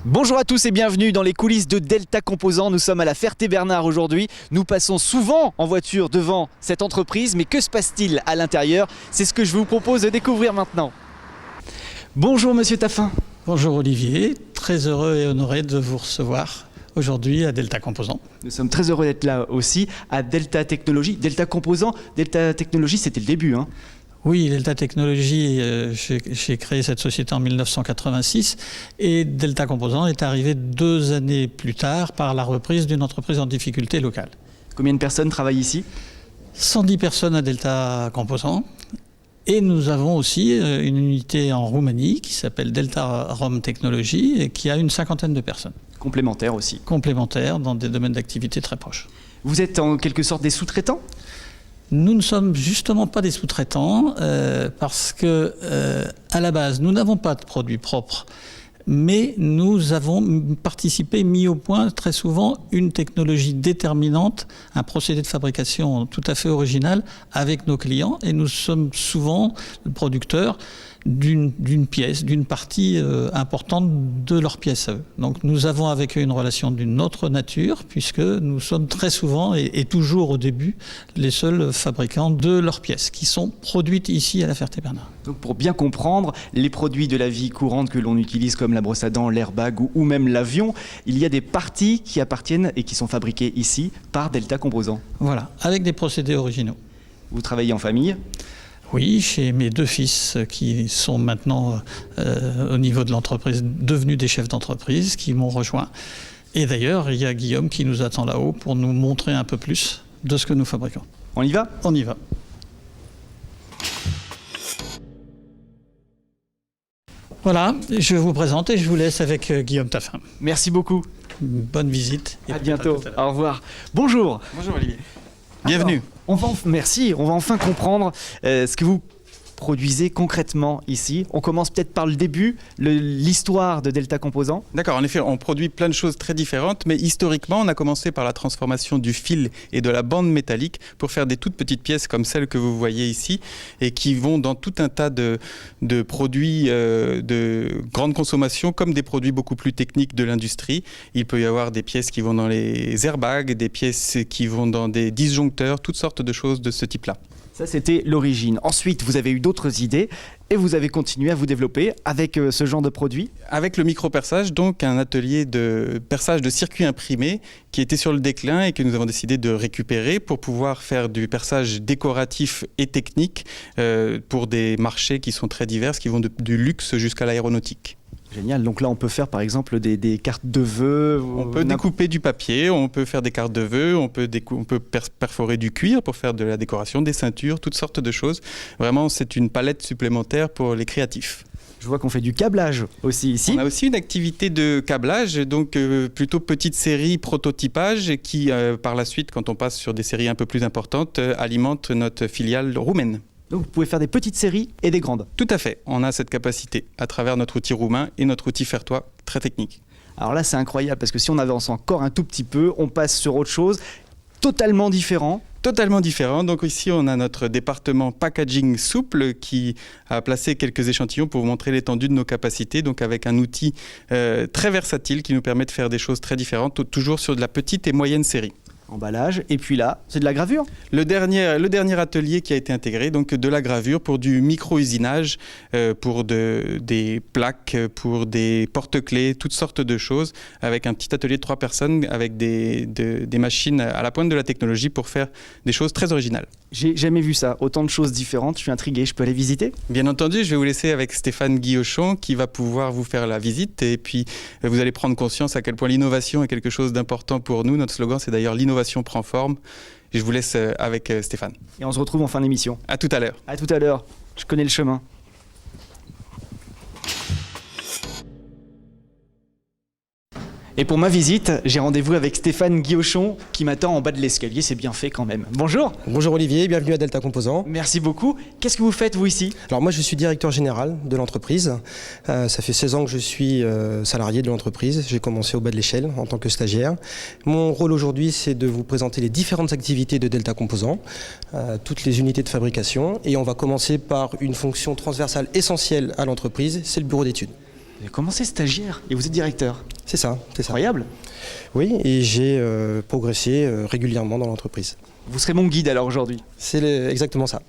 Bonjour à tous et bienvenue dans les coulisses de Delta Composants. Nous sommes à la Ferté-Bernard aujourd'hui. Nous passons souvent en voiture devant cette entreprise, mais que se passe-t-il à l'intérieur? C'est ce que je vous propose de découvrir maintenant. Bonjour Monsieur Taffin. Bonjour Olivier, très heureux et honoré de vous recevoir aujourd'hui à Delta Composants. Nous sommes très heureux d'être là aussi à Delta Technologies. Delta Composants, Delta Technologies c'était le début hein. Oui, Delta Technologies, j'ai créé cette société en 1986 et Delta Composants est arrivé 2 années plus tard par la reprise d'une entreprise en difficulté locale. Combien de personnes travaillent ici? 110 personnes à Delta Composants. Et nous avons aussi une unité en Roumanie qui s'appelle Delta Rome Technologies et qui a une 50aine de personnes. Complémentaires aussi. Complémentaires dans des domaines d'activité très proches. Vous êtes en quelque sorte des sous-traitants? Nous ne sommes justement pas des sous-traitants parce que, à la base, nous n'avons pas de produits propres, mais nous avons participé, mis au point très souvent une technologie déterminante, un procédé de fabrication tout à fait original avec nos clients, et nous sommes souvent le producteur d'une pièce, d'une partie importante de leur pièce à eux. Donc nous avons avec eux une relation d'une autre nature, puisque nous sommes très souvent et toujours au début les seuls fabricants de leurs pièces qui sont produites ici à la Ferté-Bernard. Donc pour bien comprendre, les produits de la vie courante que l'on utilise comme la brosse à dents, l'airbag ou même l'avion, il y a des parties qui appartiennent et qui sont fabriquées ici par Delta Composants. Voilà, avec des procédés originaux. Vous travaillez en famille? Oui, chez mes 2 fils qui sont maintenant au niveau de l'entreprise devenus des chefs d'entreprise, qui m'ont rejoint. Et d'ailleurs, il y a Guillaume qui nous attend là-haut pour nous montrer un peu plus de ce que nous fabriquons. On y va? On y va. Voilà, je vous présente et je vous laisse avec Guillaume Taffin. Merci beaucoup. Bonne visite. À bientôt. Au revoir. Bonjour. Bonjour Olivier. Bienvenue. Merci, on va enfin comprendre ce que vous produisez concrètement ici. On commence peut-être par le début, l'histoire de Delta Composants. D'accord, en effet, on produit plein de choses très différentes, mais historiquement, on a commencé par la transformation du fil et de la bande métallique pour faire des toutes petites pièces comme celles que vous voyez ici et qui vont dans tout un tas de produits de grande consommation comme des produits beaucoup plus techniques de l'industrie. Il peut y avoir des pièces qui vont dans les airbags, des pièces qui vont dans des disjoncteurs, toutes sortes de choses de ce type-là. Ça, c'était l'origine. Ensuite, vous avez eu d'autres idées et vous avez continué à vous développer avec ce genre de produits. Avec le micro-perçage, donc un atelier de perçage de circuits imprimés qui était sur le déclin et que nous avons décidé de récupérer pour pouvoir faire du perçage décoratif et technique pour des marchés qui sont très divers, qui vont du luxe jusqu'à l'aéronautique. Génial, donc là on peut faire par exemple des cartes de vœux. On peut découper du papier, on peut faire des cartes de vœux, on peut perforer du cuir pour faire de la décoration, des ceintures, toutes sortes de choses. Vraiment c'est une palette supplémentaire pour les créatifs. Je vois qu'on fait du câblage aussi ici. On a aussi une activité de câblage, donc plutôt petite série prototypage qui par la suite, quand on passe sur des séries un peu plus importantes, alimente notre filiale roumaine. Donc vous pouvez faire des petites séries et des grandes. Tout à fait, on a cette capacité à travers notre outil roumain et notre outil Fertois très technique. Alors là c'est incroyable parce que si on avance encore un tout petit peu, on passe sur autre chose, totalement différent. Totalement différent. Donc ici, on a notre département packaging souple qui a placé quelques échantillons pour vous montrer l'étendue de nos capacités. Donc avec un outil très versatile qui nous permet de faire des choses très différentes, toujours sur de la petite et moyenne série. Emballage, et puis là, c'est de la gravure. Le dernier atelier qui a été intégré, donc de la gravure pour du micro-usinage, pour des plaques, pour des porte-clés, toutes sortes de choses, avec un petit atelier de 3 personnes, avec des machines à la pointe de la technologie pour faire des choses très originales. J'ai jamais vu ça, autant de choses différentes, je suis intrigué, je peux aller visiter? Bien entendu, je vais vous laisser avec Stéphane Guillochon qui va pouvoir vous faire la visite et puis vous allez prendre conscience à quel point l'innovation est quelque chose d'important pour nous. Notre slogan, c'est d'ailleurs l'innovation prend forme. Et je vous laisse avec Stéphane. Et on se retrouve en fin d'émission. À tout à l'heure. À tout à l'heure, je connais le chemin. Et pour ma visite, j'ai rendez-vous avec Stéphane Guillochon qui m'attend en bas de l'escalier, c'est bien fait quand même. Bonjour. Bonjour Olivier, bienvenue à Delta Composants. Merci beaucoup. Qu'est-ce que vous faites vous ici? Alors moi je suis directeur général de l'entreprise. Ça fait 16 ans que je suis salarié de l'entreprise. J'ai commencé au bas de l'échelle en tant que stagiaire. Mon rôle aujourd'hui c'est de vous présenter les différentes activités de Delta Composants, toutes les unités de fabrication. Et on va commencer par une fonction transversale essentielle à l'entreprise, c'est le bureau d'études. Vous avez commencé stagiaire et vous êtes directeur. C'est ça, c'est ça. Incroyable. Oui, et j'ai progressé régulièrement dans l'entreprise. Vous serez mon guide alors aujourd'hui. C'est exactement ça.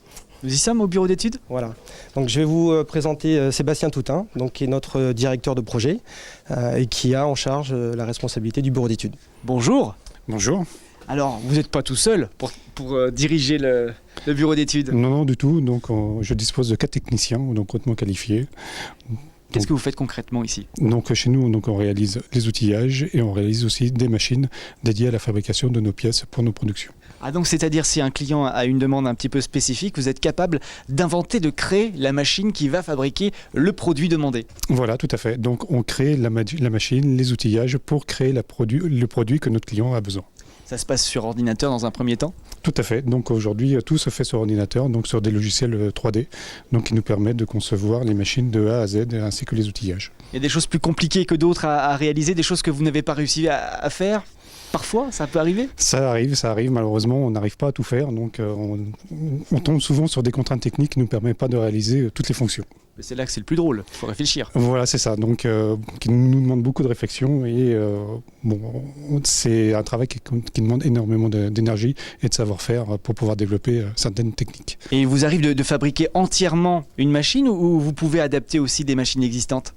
Nous y sommes au bureau d'études. Voilà. Donc je vais vous présenter Sébastien Toutain, donc, qui est notre directeur de projet et qui a en charge la responsabilité du bureau d'études. Bonjour. Bonjour. Alors, vous n'êtes pas tout seul pour diriger le bureau d'études. Non, du tout. Donc, je dispose de 4 techniciens, donc hautement qualifiés. Qu'est-ce que vous faites concrètement ici? Donc, chez nous, on réalise les outillages et on réalise aussi des machines dédiées à la fabrication de nos pièces pour nos productions. Ah donc c'est-à-dire si un client a une demande un petit peu spécifique, vous êtes capable d'inventer, de créer la machine qui va fabriquer le produit demandé. Voilà, tout à fait. Donc, on crée la machine, les outillages pour créer le produit que notre client a besoin. Ça se passe sur ordinateur dans un premier temps? Tout à fait. Donc aujourd'hui, tout se fait sur ordinateur, donc sur des logiciels 3D, donc qui nous permettent de concevoir les machines de A à Z ainsi que les outillages. Il y a des choses plus compliquées que d'autres à réaliser, des choses que vous n'avez pas réussi à faire? Parfois, ça peut arriver? Ça arrive. Malheureusement, on n'arrive pas à tout faire, donc on tombe souvent sur des contraintes techniques qui ne nous permettent pas de réaliser toutes les fonctions. Mais c'est là que c'est le plus drôle, il faut réfléchir. Voilà, c'est ça. Donc, qui nous demande beaucoup de réflexion et c'est un travail qui demande énormément d'énergie et de savoir-faire pour pouvoir développer certaines techniques. Et il vous arrive de fabriquer entièrement une machine ou vous pouvez adapter aussi des machines existantes?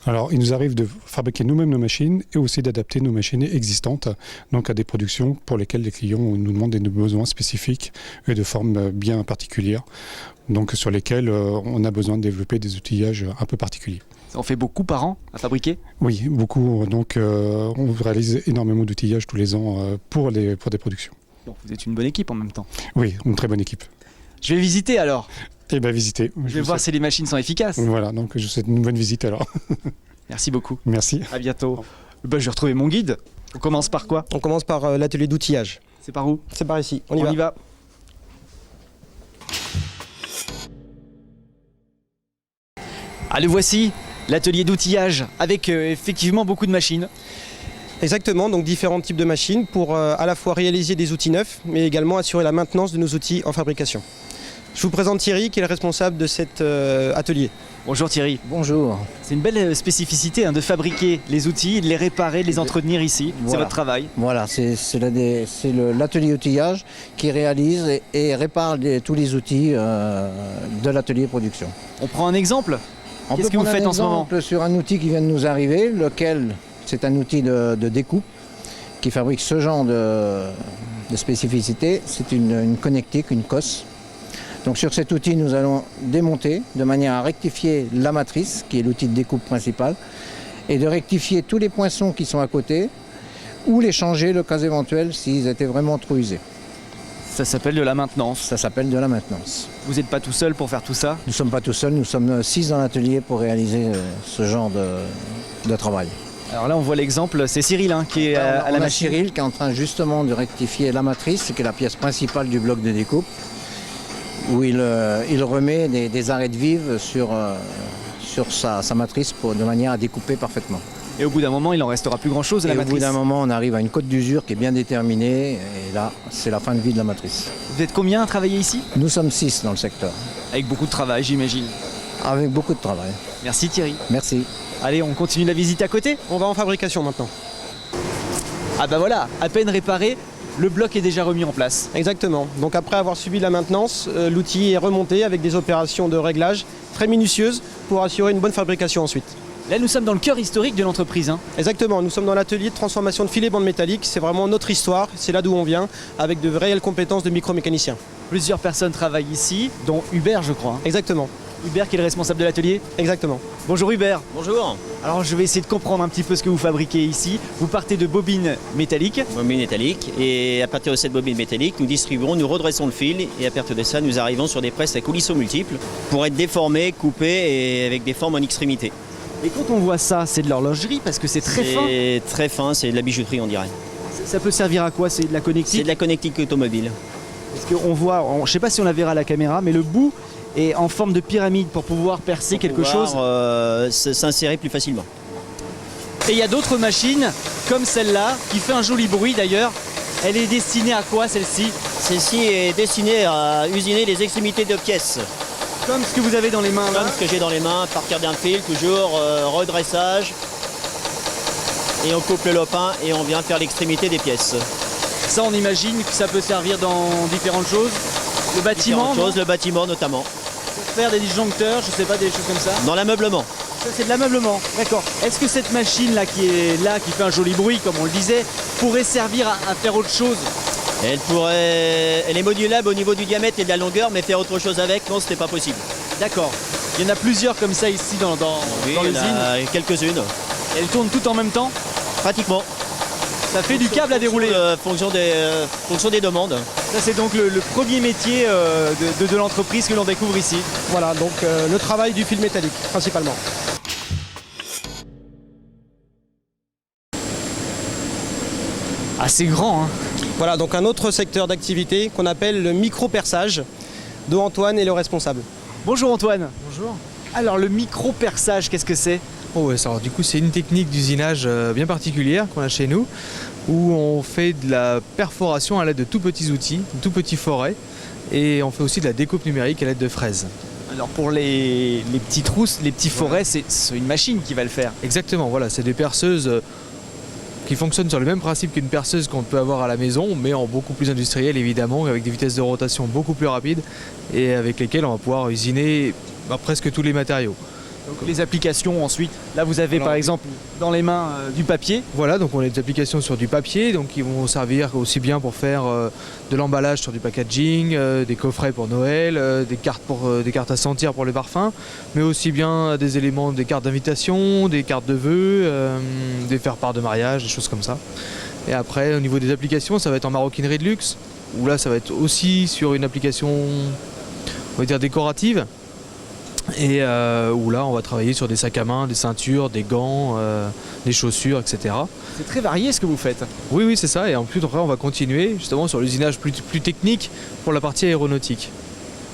Alors, il nous arrive de fabriquer nous-mêmes nos machines et aussi d'adapter nos machines existantes donc à des productions pour lesquelles les clients nous demandent des besoins spécifiques et de formes bien particulières, donc sur lesquels on a besoin de développer des outillages un peu particuliers. Ça en fait beaucoup par an à fabriquer? Oui, beaucoup. Donc, on réalise énormément d'outillages tous les ans pour des productions. Bon, vous êtes une bonne équipe en même temps. Oui, une très bonne équipe. Je vais visiter alors. Eh bien, visitez. Je vais voir si les machines sont efficaces. Voilà, donc je vous souhaite une bonne visite alors. Merci beaucoup. Merci. À bientôt. Je vais retrouver mon guide. On commence par quoi? On commence par l'atelier d'outillage. C'est par où? C'est par ici, on y va. Ah, le voici, l'atelier d'outillage avec effectivement beaucoup de machines. Exactement, donc différents types de machines pour à la fois réaliser des outils neufs, mais également assurer la maintenance de nos outils en fabrication. Je vous présente Thierry, qui est le responsable de cet atelier. Bonjour Thierry. Bonjour. C'est une belle spécificité de fabriquer les outils, de les réparer, de les entretenir ici. Voilà. C'est votre travail. Voilà, c'est l'atelier outillage qui réalise et répare tous les outils de l'atelier production. On prend un exemple. On Qu'est-ce peut que vous prendre faites un en ce moment? exemple sur un outil qui vient de nous arriver, lequel c'est un outil de découpe qui fabrique ce genre de spécificité. C'est une connectique, une cosse. Donc sur cet outil, nous allons démonter de manière à rectifier la matrice, qui est l'outil de découpe principal, et de rectifier tous les poinçons qui sont à côté, ou les changer le cas éventuel s'ils étaient vraiment trop usés. Ça s'appelle de la maintenance. Ça s'appelle de la maintenance. Vous n'êtes pas tout seul pour faire tout ça? Nous ne sommes pas tout seuls, nous sommes 6 dans l'atelier pour réaliser ce genre de travail. Alors là, on voit l'exemple, c'est Cyril qui est à la machine. Cyril qui est en train justement de rectifier la matrice, qui est la pièce principale du bloc de découpe, où il remet des arêtes vives sur sa matrice de manière à découper parfaitement. Et au bout d'un moment, il n'en restera plus grand-chose à la Et matrice. au bout d'un moment, on arrive à une cote d'usure qui est bien déterminée, et là, c'est la fin de vie de la matrice. Vous êtes combien à travailler ici? Nous sommes 6 dans le secteur, Avec beaucoup de travail, j'imagine. avec beaucoup de travail. Merci Thierry. Merci. Allez, on continue la visite à côté? On va en fabrication maintenant. Ah bah voilà, à peine réparé, le bloc est déjà remis en place. Exactement. Donc après avoir subi la maintenance, l'outil est remonté avec des opérations de réglage très minutieuses pour assurer une bonne fabrication ensuite. Là, nous sommes dans le cœur historique de l'entreprise. Exactement, nous sommes dans l'atelier de transformation de filets bandes métalliques. C'est vraiment notre histoire, c'est là d'où on vient, avec de réelles compétences de micromécaniciens. Plusieurs personnes travaillent ici, dont Hubert, je crois. Exactement, Hubert qui est le responsable de l'atelier. exactement. Bonjour Hubert. Bonjour, Alors je vais essayer de comprendre un petit peu ce que vous fabriquez ici. Vous partez de bobines métalliques. bobine métallique. Et à partir de cette bobine métallique, nous distribuons, nous redressons le fil. Et à partir de ça, nous arrivons sur des presses à coulisseaux multiples pour être déformés, coupés et avec des formes en extrémité. Et quand on voit ça, c'est de l'horlogerie parce que c'est très fin. C'est très fin, c'est de la bijouterie on dirait. Ça peut servir à quoi? C'est de la C'est connectique? de la connectique automobile. Parce qu'on voit, je ne sais pas si on la verra à la caméra, mais le bout est en forme de pyramide pour pouvoir percer quelque chose. S'insérer plus facilement. Et il y a d'autres machines comme celle-là qui fait un joli bruit d'ailleurs. Elle est destinée à quoi celle-ci? Celle-ci est destinée à usiner les extrémités de pièces. Comme ce que vous avez dans les mains là. Comme ce que j'ai dans les mains, à partir d'un fil, toujours redressage. Et on coupe le lopin et on vient faire l'extrémité des pièces. Ça on imagine que ça peut servir dans différentes choses. Le bâtiment, Différentes choses, le bâtiment notamment. faire des disjoncteurs, je sais pas, des choses comme ça. Dans l'ameublement. Ça c'est de l'ameublement, d'accord. Est-ce que cette machine là qui est là, qui fait un joli bruit comme on le disait, pourrait servir à faire autre chose? Elle est modulable au niveau du diamètre et de la longueur, mais faire autre chose avec, non, c'était pas possible. D'accord. Il y en a plusieurs comme ça ici dans Oui, il y en l'usine. a quelques-unes, Elles tournent toutes en même temps. pratiquement. Ça fait du câble à dérouler. Fonction des demandes. Ça c'est donc le premier métier de l'entreprise que l'on découvre ici. Voilà, donc le travail du fil métallique, principalement. Assez grand, hein. Voilà, donc un autre secteur d'activité qu'on appelle le micro-perçage, dont Antoine est le responsable. Bonjour Antoine. Bonjour. Alors le micro-perçage, qu'est-ce que c'est? Oh ouais, alors, du coup c'est une technique d'usinage bien particulière qu'on a chez nous, où on fait de la perforation à l'aide de tout petits outils, de tout petits forets, et on fait aussi de la découpe numérique à l'aide de fraises. Alors pour les petits trousses, les petits forets, c'est une machine qui va le faire. Exactement, voilà, c'est des perceuses qui fonctionnent sur le même principe qu'une perceuse qu'on peut avoir à la maison, mais en beaucoup plus industriel évidemment, avec des vitesses de rotation beaucoup plus rapides, et avec lesquelles on va pouvoir usiner presque tous les matériaux. Donc les applications ensuite, là vous avez Alors, par exemple dans les mains du papier. Voilà, donc on a des applications sur du papier, donc qui vont servir aussi bien pour faire de l'emballage sur du packaging, des coffrets pour Noël, des cartes à sentir pour les parfums, mais aussi bien des éléments, des cartes d'invitation, des cartes de vœux, des faire-part de mariage, des choses comme ça. Et après, au niveau des applications, ça va être en maroquinerie de luxe, où là ça va être aussi sur une application, on va dire décorative. Et où là on va travailler sur des sacs à main, des ceintures, des gants, des chaussures, etc. C'est très varié ce que vous faites. Oui, c'est ça. Et en plus, après, on va continuer justement sur l'usinage plus technique pour la partie aéronautique.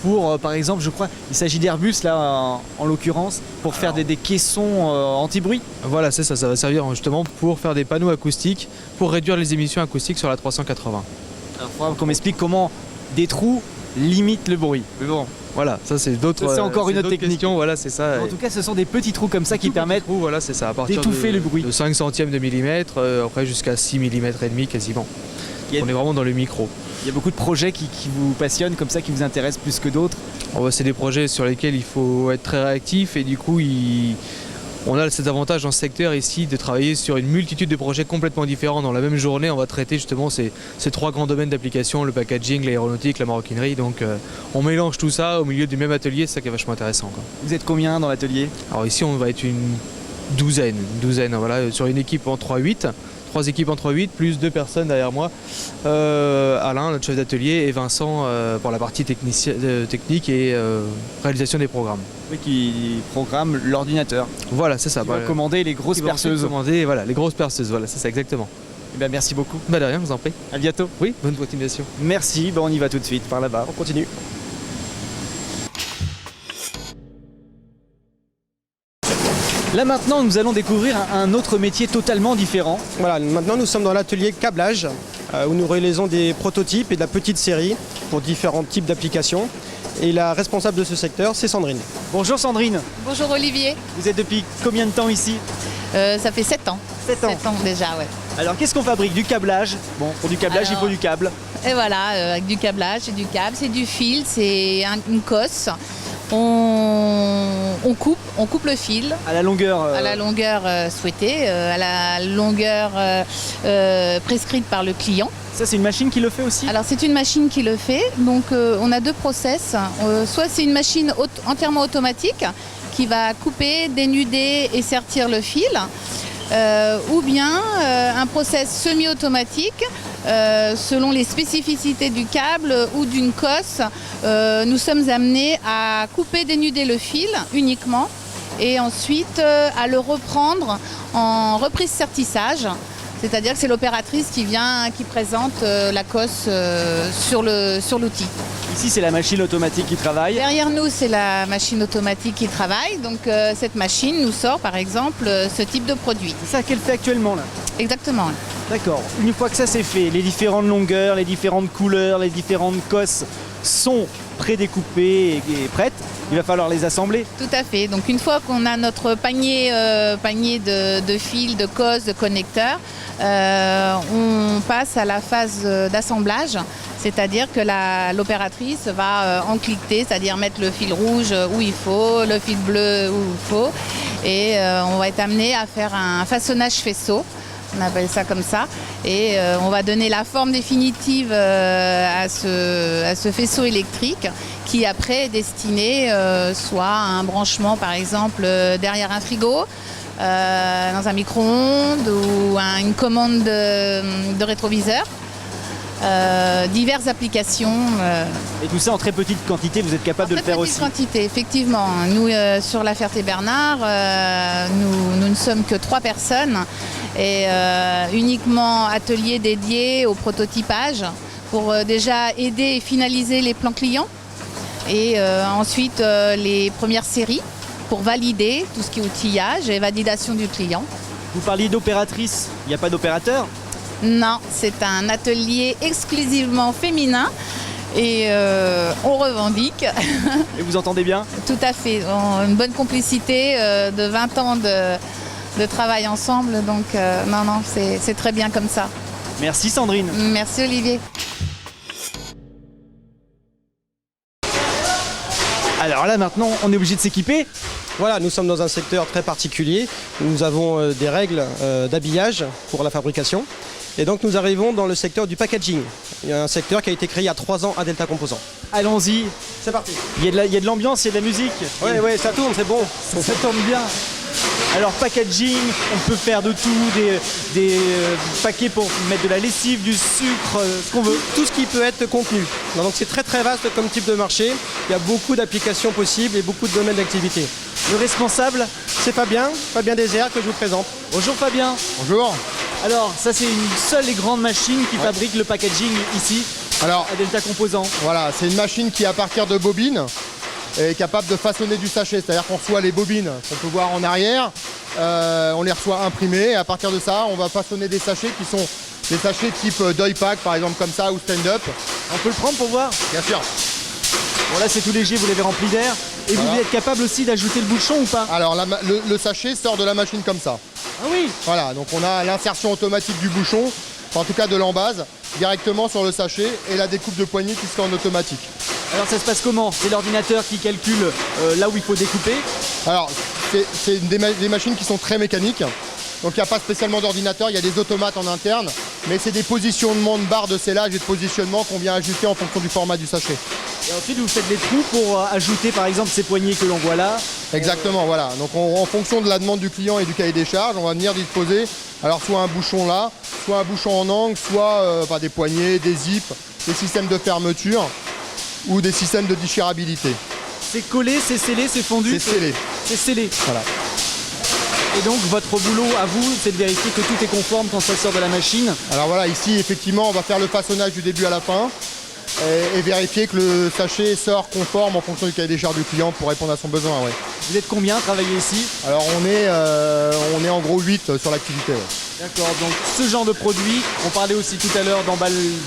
Pour par exemple, je crois, il s'agit d'Airbus là en l'occurrence, pour faire des caissons anti-bruit. Voilà, c'est ça. Ça va servir justement pour faire des panneaux acoustiques, pour réduire les émissions acoustiques sur la 380. Alors il faudra qu'on m'explique comment des trous limitent le bruit. Mais bon. Voilà, ça c'est d'autres. Ça, c'est encore une autre technique. Questions, voilà, c'est ça. En tout cas, ce sont des petits trous comme ça qui permettent voilà, c'est ça, à partir d'étouffer le bruit. de 5 centièmes de millimètre, après jusqu'à 6 mm et demi quasiment. On est vraiment dans le micro. Il y a beaucoup de projets qui vous passionnent comme ça, qui vous intéressent plus que d'autres. C'est des projets sur lesquels il faut être très réactif et du coup on a cet avantage dans ce secteur ici de travailler sur une multitude de projets complètement différents. Dans la même journée, on va traiter justement ces trois grands domaines d'application, le packaging, l'aéronautique, la maroquinerie. Donc on mélange tout ça au milieu du même atelier, c'est ça qui est vachement intéressant, quoi. Vous êtes combien dans l'atelier? Alors ici on va être une douzaine, voilà, sur une équipe en 3-8. 3 équipes en 3-8, plus 2 personnes derrière moi. Alain, notre chef d'atelier, et Vincent pour la partie technique et réalisation des programmes. Oui, qui programme l'ordinateur. Voilà, c'est ça. Qui va commander les grosses perceuses. Voilà, les grosses perceuses, voilà, c'est ça exactement. Eh bien, merci beaucoup. De rien, je vous en prie. À bientôt. Oui, bonne continuation. Merci, on y va tout de suite par là-bas. On continue. Là maintenant, nous allons découvrir un autre métier totalement différent. Voilà, maintenant nous sommes dans l'atelier câblage, où nous réalisons des prototypes et de la petite série pour différents types d'applications. Et la responsable de ce secteur, c'est Sandrine. Bonjour Sandrine. Bonjour Olivier. Vous êtes depuis combien de temps ici? Ça fait 7 ans. 7 ans. 7 ans déjà, ouais. Alors qu'est-ce qu'on fabrique? Du câblage. Bon, pour du câblage, il faut du câble. Et voilà, avec du câblage, c'est du câble, c'est du fil, c'est une cosse. On coupe le fil. À la longueur à la longueur souhaitée, à la longueur prescrite par le client. Ça, c'est une machine qui le fait aussi? Alors c'est une machine qui le fait. Donc on a deux process. Soit c'est une machine entièrement automatique qui va couper, dénuder et sertir le fil. Ou bien un process semi-automatique. Selon les spécificités du câble ou d'une cosse, nous sommes amenés à couper, dénuder le fil uniquement et ensuite à le reprendre en reprise sertissage. C'est-à-dire que c'est l'opératrice qui présente la cosse sur l'outil. Ici, c'est la machine automatique qui travaille. Derrière nous, c'est la machine automatique qui travaille. Donc cette machine nous sort par exemple ce type de produit. C'est ça qu'elle fait actuellement là? Exactement. D'accord. Une fois que ça c'est fait, les différentes longueurs, les différentes couleurs, les différentes cosses sont prédécoupées et prêtes. Il va falloir les assembler. Tout à fait. Donc une fois qu'on a notre panier de fils, de cosses, de connecteurs, on passe à la phase d'assemblage. C'est-à-dire que l'opératrice va encliqueter, c'est-à-dire mettre le fil rouge où il faut, le fil bleu où il faut. Et on va être amené à faire un façonnage faisceau. On appelle ça comme ça. Et on va donner la forme définitive à ce faisceau électrique qui après est destiné soit à un branchement par exemple derrière un frigo, dans un micro-ondes ou à une commande de rétroviseur. Diverses applications. Et tout ça en très petite quantité, vous êtes capable de le faire aussi? En très petite quantité, effectivement. Nous, sur la Ferté-Bernard, nous ne sommes que 3 personnes et uniquement atelier dédié au prototypage pour déjà aider et finaliser les plans clients et ensuite les premières séries pour valider tout ce qui est outillage et validation du client. Vous parliez d'opératrice, il n'y a pas d'opérateur? Non, c'est un atelier exclusivement féminin et on revendique. Et vous entendez bien? Tout à fait, une bonne complicité de 20 ans de travail ensemble, donc non, c'est très bien comme ça. Merci Sandrine. Merci Olivier. Alors là maintenant, on est obligé de s'équiper. Voilà, nous sommes dans un secteur très particulier. Nous avons des règles d'habillage pour la fabrication. Et donc nous arrivons dans le secteur du packaging. Il y a un secteur qui a été créé il y a 3 ans à Delta Composants. Allons-y. C'est parti. Il y a de l'ambiance, il y a de la musique. Oui, ça tourne, c'est bon. Ça tourne bien. Alors packaging, on peut faire de tout, des paquets pour mettre de la lessive, du sucre, ce qu'on veut. Tout ce qui peut être contenu. Donc c'est très très vaste comme type de marché. Il y a beaucoup d'applications possibles et beaucoup de domaines d'activité. Le responsable, c'est Fabien Désert que je vous présente. Bonjour Fabien. Bonjour. Alors ça c'est une seule et grande machine qui fabrique le packaging ici à Delta Composants. Voilà, c'est une machine qui à partir de bobines est capable de façonner du sachet. C'est-à-dire qu'on reçoit les bobines qu'on peut voir en arrière, on les reçoit imprimées et à partir de ça on va façonner des sachets qui sont des sachets type Doypack par exemple comme ça ou stand-up. On peut le prendre pour voir? Bien sûr. Bon là c'est tout léger, vous l'avez rempli d'air. Et voilà. Vous êtes capable aussi d'ajouter le bouchon ou pas? Alors le sachet sort de la machine comme ça. Ah oui. Voilà, donc on a l'insertion automatique du bouchon, en tout cas de l'embase, directement sur le sachet et la découpe de poignée qui se fait en automatique. Alors ça se passe comment? C'est l'ordinateur qui calcule là où il faut découper? Alors c'est des machines qui sont très mécaniques. Donc il n'y a pas spécialement d'ordinateur, il y a des automates en interne, mais c'est des positionnements de barres de scellage et de positionnement qu'on vient ajuster en fonction du format du sachet. Et ensuite vous faites des trous pour ajouter par exemple ces poignées que l'on voit là. Exactement, voilà. Donc en fonction de la demande du client et du cahier des charges, on va venir disposer alors soit un bouchon là, soit un bouchon en angle, soit des poignées, des zips, des systèmes de fermeture ou des systèmes de déchirabilité. C'est collé, c'est scellé, c'est fondu? C'est scellé. C'est scellé. Voilà. Et donc votre boulot à vous, c'est de vérifier que tout est conforme quand ça sort de la machine? Alors voilà, ici effectivement on va faire le façonnage du début à la fin et vérifier que le sachet sort conforme en fonction du cahier des charges du client pour répondre à son besoin. Ouais. Vous êtes combien à travailler ici? Alors on est en gros 8 sur l'activité. Ouais. D'accord, donc ce genre de produit, on parlait aussi tout à l'heure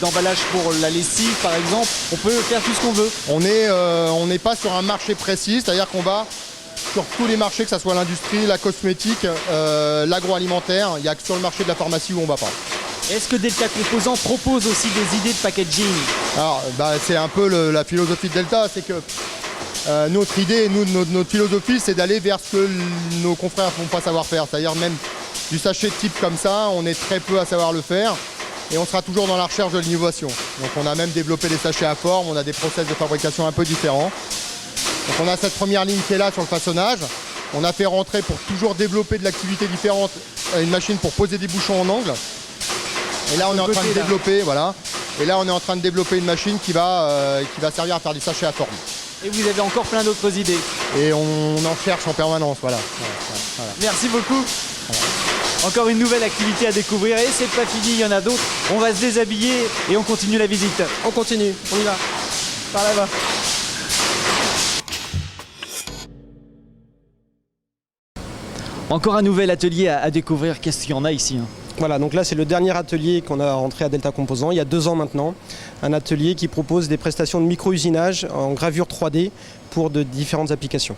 d'emballage pour la lessive par exemple, on peut faire tout ce qu'on veut? On n'est pas sur un marché précis, c'est-à-dire qu'on va sur tous les marchés, que ce soit l'industrie, la cosmétique, l'agroalimentaire, il n'y a que sur le marché de la pharmacie où on ne va pas. Est-ce que Delta Composants propose aussi des idées de packaging? Alors, c'est un peu la philosophie de Delta, c'est que notre idée, notre philosophie, c'est d'aller vers ce que nos confrères ne vont pas savoir faire. C'est-à-dire même du sachet de type comme ça, on est très peu à savoir le faire et on sera toujours dans la recherche de l'innovation. Donc on a même développé des sachets à forme, on a des process de fabrication un peu différents. Donc on a cette première ligne qui est là sur le façonnage. On a fait rentrer pour toujours développer de l'activité différente une machine pour poser des bouchons en angle. Et là on est en train de développer, voilà. Et là on est en train de développer une machine qui va servir à faire du sachet à forme. Et vous avez encore plein d'autres idées. Et on en cherche en permanence, voilà. Merci beaucoup. Encore une nouvelle activité à découvrir et c'est pas fini, il y en a d'autres. On va se déshabiller et on continue la visite. On continue, on y va. Par là-bas. Encore un nouvel atelier à découvrir. Qu'est-ce qu'il y en a ici hein? Voilà, donc là c'est le dernier atelier qu'on a rentré à Delta Composants, il y a 2 ans maintenant. Un atelier qui propose des prestations de micro-usinage en gravure 3D pour de différentes applications.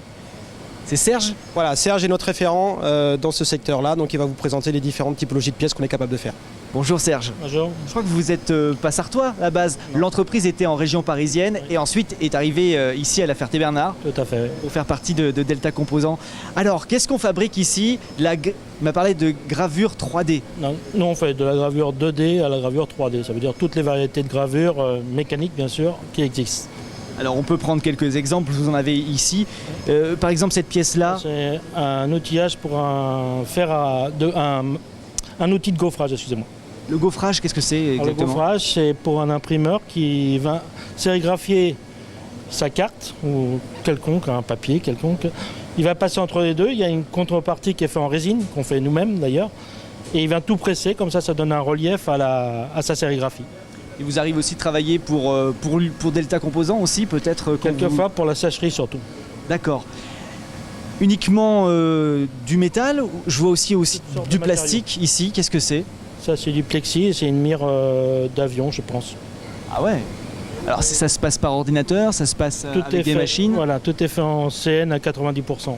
C'est Serge? Voilà, Serge est notre référent dans ce secteur-là, donc il va vous présenter les différentes typologies de pièces qu'on est capable de faire. Bonjour Serge. Bonjour. Je crois que vous êtes pas sartois à la base. L'entreprise était en région parisienne et ensuite est arrivée ici à la Ferté-Bernard. Tout à fait. Pour faire partie de Delta Composants. Alors, qu'est-ce qu'on fabrique ici? Il m'a parlé de gravure 3D. Non, nous on fait de la gravure 2D à la gravure 3D. Ça veut dire toutes les variétés de gravure mécaniques bien sûr qui existent. Alors on peut prendre quelques exemples, vous en avez ici. Par exemple cette pièce-là. C'est un outillage pour un outil de gaufrage, excusez-moi. Le gaufrage, qu'est-ce que c'est exactement? Le gaufrage, c'est pour un imprimeur qui va sérigraphier sa carte ou quelconque, un papier quelconque. Il va passer entre les deux, il y a une contrepartie qui est faite en résine, qu'on fait nous-mêmes d'ailleurs, et il va tout presser, comme ça donne un relief à sa sérigraphie. Et vous arrivez aussi de travailler pour Delta Composants aussi, peut-être? Quelquefois pour la sècherie surtout. D'accord. Uniquement du métal? Je vois aussi du plastique ici, qu'est-ce que c'est? Ça c'est du plexi et c'est une mire d'avion je pense. Ah ouais. Alors ça se passe par ordinateur, ça se passe avec des machines? Voilà, tout est fait en CN à 90%.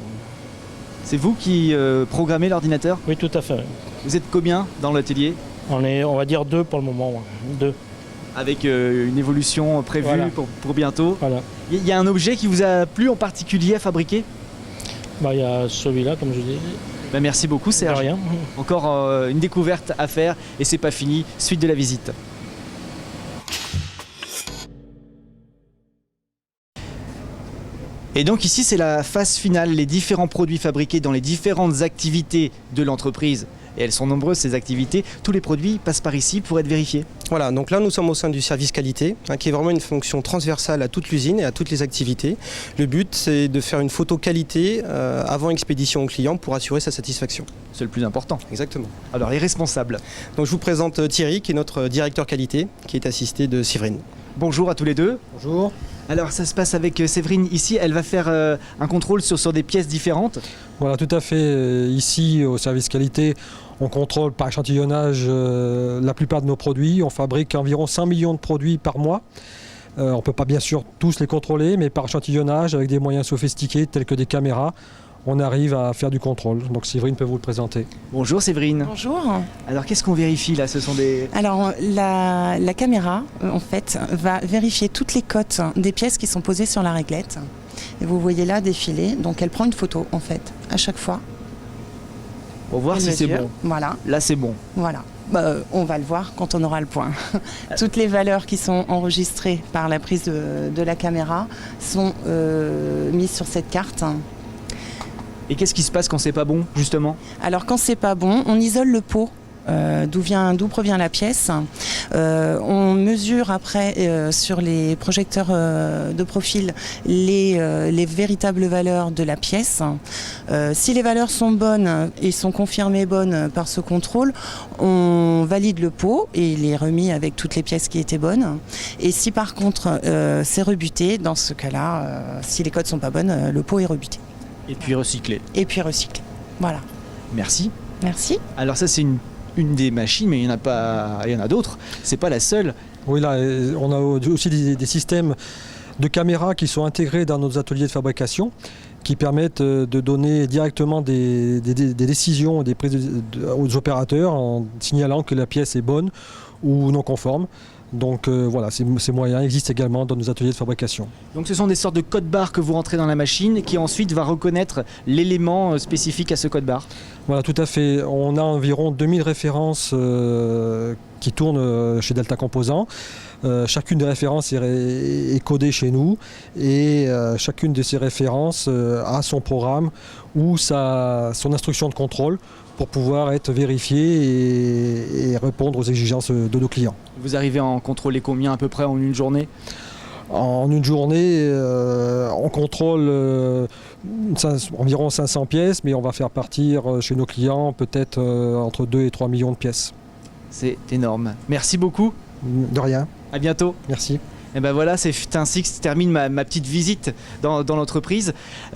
C'est vous qui programmez l'ordinateur? Oui, tout à fait. Vous êtes combien dans l'atelier? On va dire 2 pour le moment, 2. Avec une évolution prévue voilà. pour bientôt. Voilà. Il y a un objet qui vous a plu en particulier à fabriquer? Il y a celui-là, comme je dis. Merci beaucoup Serge. De rien. Encore une découverte à faire et c'est pas fini. Suite de la visite. Et donc ici c'est la phase finale, les différents produits fabriqués dans les différentes activités de l'entreprise. Et elles sont nombreuses ces activités, tous les produits passent par ici pour être vérifiés. Voilà, donc là nous sommes au sein du service qualité, qui est vraiment une fonction transversale à toute l'usine et à toutes les activités. Le but c'est de faire une photo qualité avant expédition au client pour assurer sa satisfaction. C'est le plus important. Exactement. Alors les responsables. Donc je vous présente Thierry qui est notre directeur qualité, qui est assisté de Séverine. Bonjour à tous les deux. Bonjour. Alors ça se passe avec Séverine ici, elle va faire un contrôle sur des pièces différentes. Voilà, tout à fait. Ici au service qualité, on contrôle par échantillonnage la plupart de nos produits. On fabrique environ 5 millions de produits par mois. On ne peut pas bien sûr tous les contrôler, mais par échantillonnage avec des moyens sophistiqués tels que des caméras, on arrive à faire du contrôle. Donc Séverine peut vous le présenter. Bonjour Séverine. Bonjour. Alors qu'est-ce qu'on vérifie là? Ce sont des... Alors la caméra en fait va vérifier toutes les cotes des pièces qui sont posées sur la réglette. Et vous voyez là défiler, donc elle prend une photo en fait à chaque fois. Pour voir si c'est bon. Voilà. Là c'est bon. Voilà. On va le voir quand on aura le point. Toutes les valeurs qui sont enregistrées par la prise de la caméra sont mises sur cette carte. Et qu'est-ce qui se passe quand c'est pas bon, justement? Alors quand c'est pas bon, on isole le pot. D'où provient la pièce. On mesure après sur les projecteurs de profil les véritables valeurs de la pièce. Si les valeurs sont bonnes et sont confirmées bonnes par ce contrôle, on valide le pot et il est remis avec toutes les pièces qui étaient bonnes. Et si par contre c'est rebuté, dans ce cas-là, si les codes ne sont pas bonnes, le pot est rebuté. Et puis recyclé. Et puis recyclé. Voilà. Merci. Merci. Alors ça c'est une des machines, mais il y en a d'autres. C'est pas la seule. Oui, là, on a aussi des systèmes de caméras qui sont intégrés dans nos ateliers de fabrication, qui permettent de donner directement des décisions des prises aux opérateurs en signalant que la pièce est bonne ou non conforme. Donc voilà, ces moyens existent également dans nos ateliers de fabrication. Donc ce sont des sortes de codes barres que vous rentrez dans la machine qui ensuite va reconnaître l'élément spécifique à ce code barre. Voilà, tout à fait. On a environ 2000 références qui tournent chez Delta Composants. Chacune des références est codée chez nous et chacune de ces références a son programme ou son instruction de contrôle pour pouvoir être vérifiée et répondre aux exigences de nos clients. Vous arrivez à en contrôler combien à peu près en une journée? En une journée, on contrôle environ 500 pièces, mais on va faire partir chez nos clients peut-être entre 2 et 3 millions de pièces. C'est énorme. Merci beaucoup. De rien. À bientôt. Merci. Et ben voilà, c'est ainsi que se termine ma petite visite dans l'entreprise.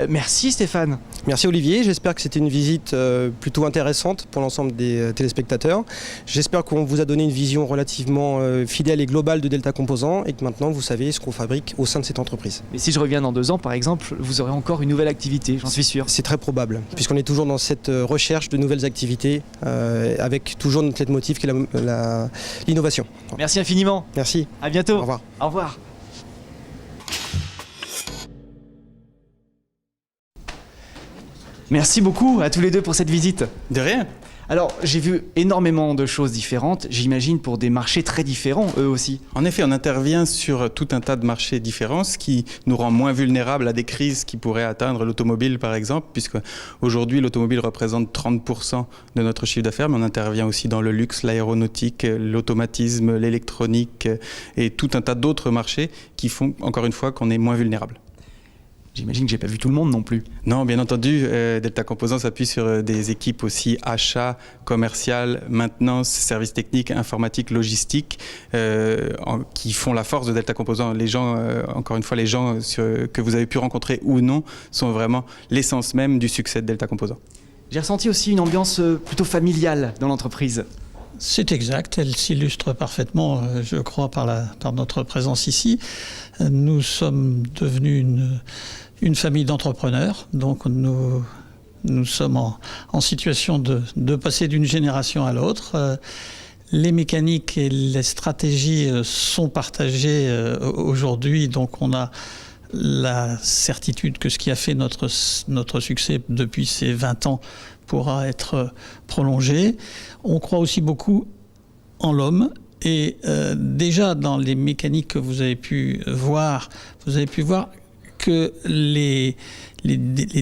Merci Stéphane. Merci Olivier, j'espère que c'était une visite plutôt intéressante pour l'ensemble des téléspectateurs. J'espère qu'on vous a donné une vision relativement fidèle et globale de Delta Composants et que maintenant vous savez ce qu'on fabrique au sein de cette entreprise. Mais si je reviens dans 2 ans par exemple, vous aurez encore une nouvelle activité, j'en suis sûr. C'est très probable, puisqu'on est toujours dans cette recherche de nouvelles activités avec toujours notre leitmotiv qui est l'innovation. Merci infiniment. Merci. À bientôt. Au revoir. Au revoir. Merci beaucoup à tous les deux pour cette visite. De rien. Alors, j'ai vu énormément de choses différentes, j'imagine pour des marchés très différents, eux aussi. En effet, on intervient sur tout un tas de marchés différents, ce qui nous rend moins vulnérables à des crises qui pourraient atteindre l'automobile, par exemple, puisque aujourd'hui, l'automobile représente 30% de notre chiffre d'affaires, mais on intervient aussi dans le luxe, l'aéronautique, l'automatisme, l'électronique et tout un tas d'autres marchés qui font, encore une fois, qu'on est moins vulnérable. J'imagine que j'ai pas vu tout le monde non plus. Non, bien entendu, Delta Composants s'appuie sur des équipes aussi achat, commercial, maintenance, services techniques, informatique, logistique, qui font la force de Delta Composants. Les gens, encore une fois, les gens que vous avez pu rencontrer ou non, sont vraiment l'essence même du succès de Delta Composants. J'ai ressenti aussi une ambiance plutôt familiale dans l'entreprise. C'est exact, elle s'illustre parfaitement, je crois, par notre présence ici. Nous sommes devenus une famille d'entrepreneurs, donc nous sommes en situation de passer d'une génération à l'autre. Les mécaniques et les stratégies sont partagées aujourd'hui, donc on a la certitude que ce qui a fait notre succès depuis ces 20 ans pourra être prolongé. On croit aussi beaucoup en l'homme et déjà dans les mécaniques que vous avez pu voir que les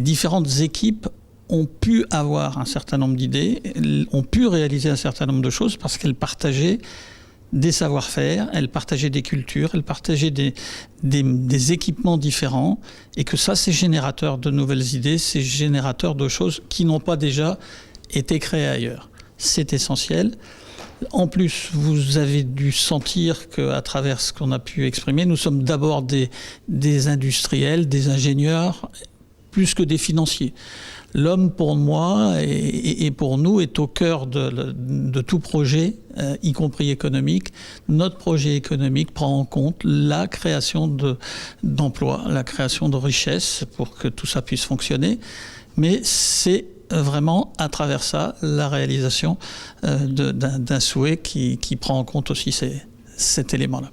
différentes équipes ont pu avoir un certain nombre d'idées, ont pu réaliser un certain nombre de choses parce qu'elles partageaient des savoir-faire, elles partageaient des cultures, elles partageaient des équipements différents et que ça, c'est générateur de nouvelles idées, c'est générateur de choses qui n'ont pas déjà été créées ailleurs. C'est essentiel. En plus, vous avez dû sentir qu'à travers ce qu'on a pu exprimer, nous sommes d'abord des industriels, des ingénieurs, plus que des financiers. L'homme, pour moi et pour nous, est au cœur de tout projet, y compris économique. Notre projet économique prend en compte la création d'emplois, la création de richesses pour que tout ça puisse fonctionner. Mais c'est vraiment, à travers ça, la réalisation d'un souhait qui prend en compte aussi cet élément-là.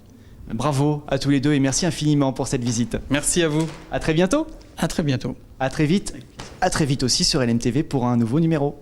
Bravo à tous les deux et merci infiniment pour cette visite. Merci à vous. À très bientôt. À très bientôt. À très vite. À très vite aussi sur LMTV pour un nouveau numéro.